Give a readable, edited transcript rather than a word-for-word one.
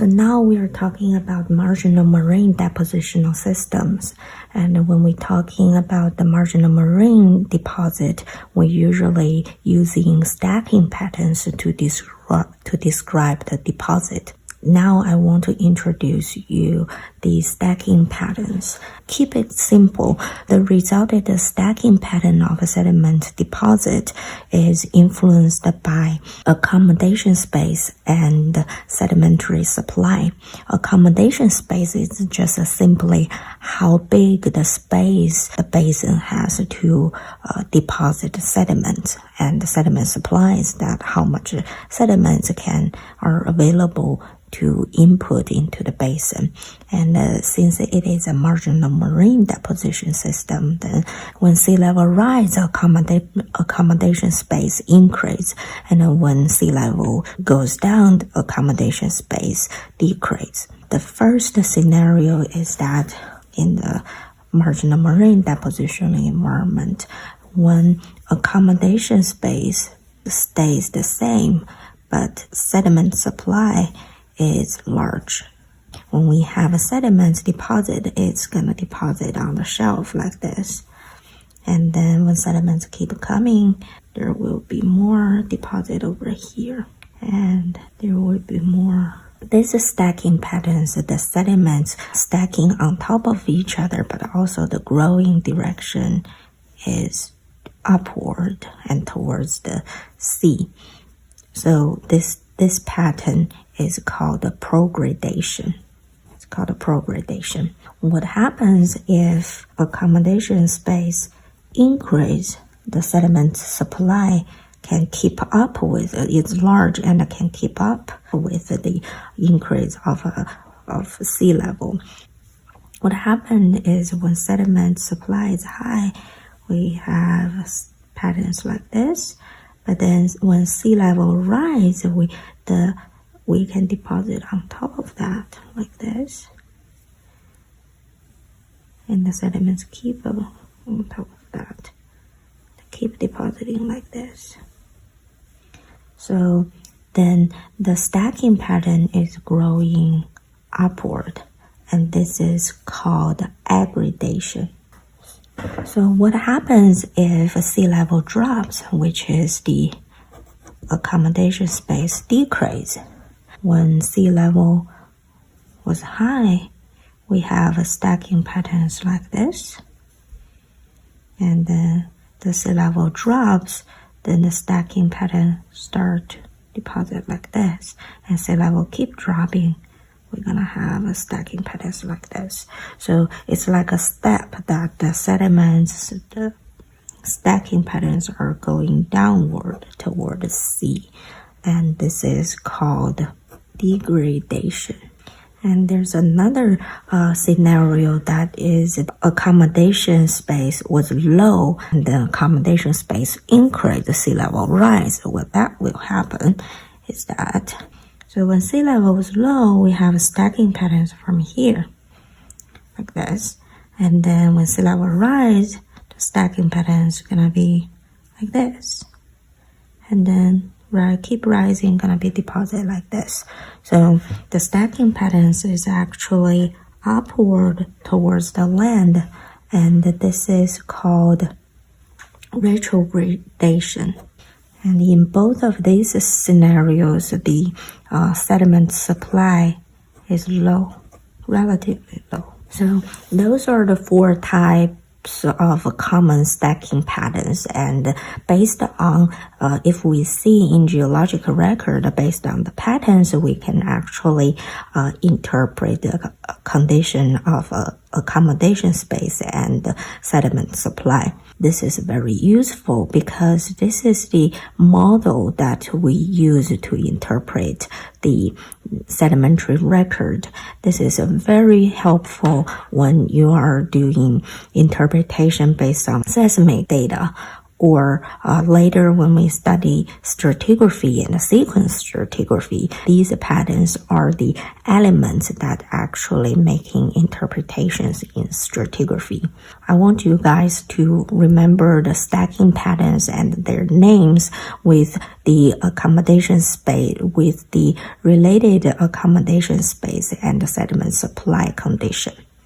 So now we are talking about marginal marine depositional systems. And when we're talking about the marginal marine deposit, we're usually using stacking patterns to describe the deposit. Now I want to introduce you the stacking patterns. Keep it simple. The resulted stacking pattern of a sediment deposit is influenced by accommodation space and sedimentary supply. Accommodation space is just simply how big the space the basin has to deposit sediment, and the sediment supply is that how much sediments are available to input into the basin. And since it is a marginal marine deposition system, then when sea level rise, accommodation space increase, and when sea level goes down, the accommodation space decrease. The first scenario is that in the marginal marine deposition environment, when accommodation space stays the same, but sediment supply is large. When we have a sediment deposit, it's going to deposit on the shelf like this. And then when sediments keep coming, there will be more deposit over here. And there will be more. This is stacking patterns, the sediments stacking on top of each other, but also the growing direction is upward and towards the sea. So this pattern is called a progradation. It's called a progradation. What happens if accommodation space increase, the sediment supply can keep up with it. It's large and can keep up with the increase of sea level. What happens is when sediment supply is high, we have patterns like this. But then when sea level rise, we can deposit on top of that like this. And the sediments keep on top of that. They keep depositing like this. So then the stacking pattern is growing upward, and this is called aggradation. So what happens if sea level drops, which is the accommodation space decrease? When sea level was high, we have stacking patterns like this. And then the sea level drops, then the stacking pattern start to deposit like this. And sea level keep dropping, we're gonna have a stacking patterns like this. So it's like a step that the sediments, the stacking patterns are going downward toward the sea. And this is called degradation. And there's another scenario that is accommodation space was low and the accommodation space increased, the sea level rise. What that will happen is that, so when sea level is low, we have stacking patterns from here, like this. And then when sea level rise, the stacking pattern is gonna be like this. And then keep rising, gonna be deposit like this. So the stacking patterns is actually upward towards the land, and this is called retrogradation. And in both of these scenarios, the sediment supply is low, relatively low. So those are the four types of common stacking patterns, and based on if we see in geological record, based on the patterns, we can actually interpret the condition of accommodation space and sediment supply. This is very useful because this is the model that we use to interpret the sedimentary record. This is very helpful when you are doing interpretation based on seismic data or later when we study stratigraphy and sequence stratigraphy, these patterns are the elements that actually making interpretations in stratigraphy. I want you guys to remember the stacking patterns and their names with the accommodation space, with the related accommodation space and the sediment supply condition.